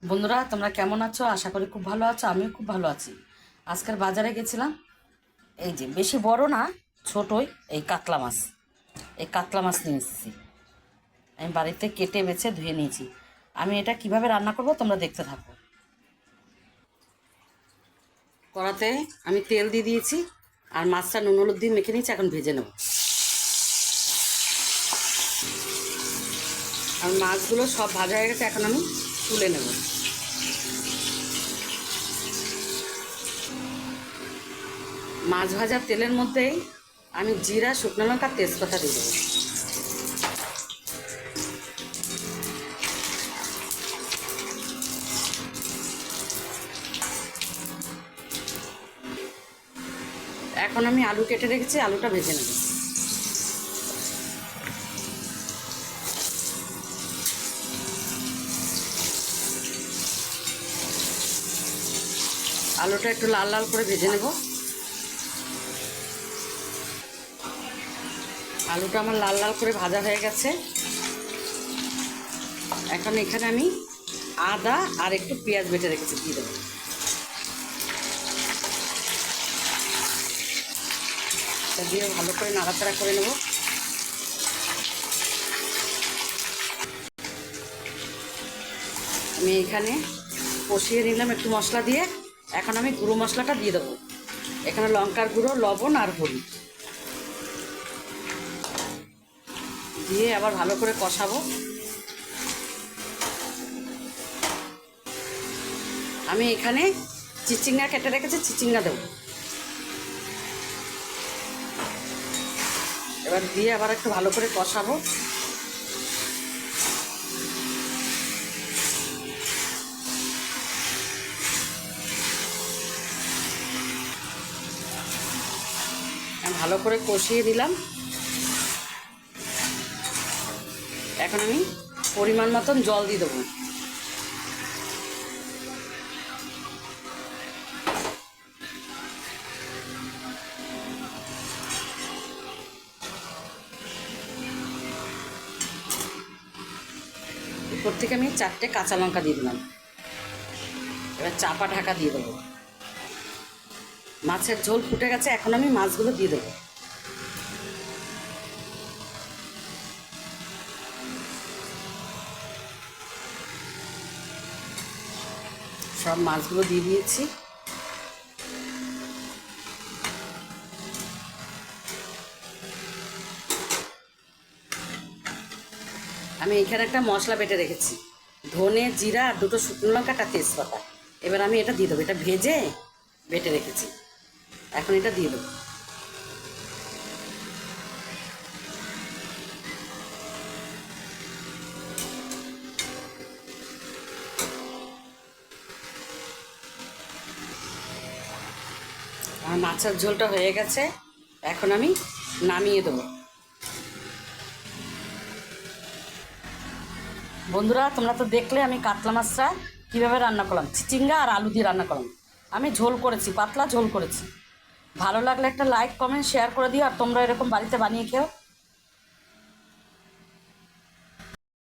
বন্ধুরা, তোমরা কেমন আছো? আশা করি খুব ভালো আছো। আমিও খুব ভালো আছি। আজকের বাজারে গেছিলাম। এই যে বেশি বড় না, ছোটই এই কাতলা মাছ। এই কাতলা মাছ নিয়ে এসেছি। আমি বাড়িতে কেটে বেছে ধুয়ে নিয়েছি। আমি এটা কিভাবে রান্না করব তোমরা দেখতে থাকো। কড়াতে আমি তেল দিয়ে দিয়েছি আর মাছটা নুন হলুদ দিয়ে মেখে নিয়েছি। এখন ভেজে নেব। আর মাছগুলো সব ভাজা হয়ে গেছে, এখন আমি তুলে নেব। মাছ ভাজার তেলের মধ্যেই আমি জিরা, শুকনো লঙ্কা, তেজপাতা দিয়ে দেবো। এখন আমি আলু কেটে রেখেছি, আলুটা ভেজে নেব। আলুটা একটু লাল লাল করে ভেজে নেব। আলুটা আমার লাল লাল করে ভাজা হয়ে গেছে। এখন এখানে আমি আদা আর একটু পেঁয়াজ বেটে রেখেছি, দিয়ে দেবো। দিয়ে ভালো করে নাড়াচাড়া করে নেব। আমি এখানে কষিয়ে নিলাম একটু মশলা দিয়ে। এখন আমি গুঁড়ো মশলাটা দিয়ে দেবো। এখানে লঙ্কার গুঁড়ো, লবণ আর হলুদ দিয়ে আবার ভালো করে কষাবো। আমি এখানে চিচিঙ্গা কেটে রেখেছি, চিচিঙ্গা দেবো। এবার দিয়ে আবার একটু ভালো করে কষাবো। ভালো করে কষিয়ে দিলাম। এখন আমি পরিমাণ মতন জল দিয়ে দেবো। উপর থেকে আমি 4টে কাঁচা লঙ্কা দিয়ে দিলাম। এবার চাপা ঢাকা দিয়ে দেবো। মাছের ঝোল ফুটে গেছে, এখন আমি মাছগুলো দিয়ে দেবো। সব মাছগুলো দিয়ে দিয়েছি। আমি এখানে একটা মশলা বেটে রেখেছি, ধনে, জিরা আর 2টো শুকনো লঙ্কা, একটা তেজপাতা। এবার আমি এটা দিয়ে দেবো। এটা ভেজে বেটে রেখেছি, এখন এটা দিয়ে দেবো। আমার মাছের ঝোলটা হয়ে গেছে, এখন আমি নামিয়ে দেবো। বন্ধুরা, তোমরা তো দেখলে আমি কাতলা মাছটা কীভাবে রান্না করলাম। চিচিঙ্গা আর আলু দিয়ে রান্না করলাম। আমি ঝোল করেছি, পাতলা ঝোল করেছি। ভালো লাগলে একটা লাইক, কমেন্ট, শেয়ার করে দিও। আর তোমরা এরকম বাড়িতে বানিয়ে খেও।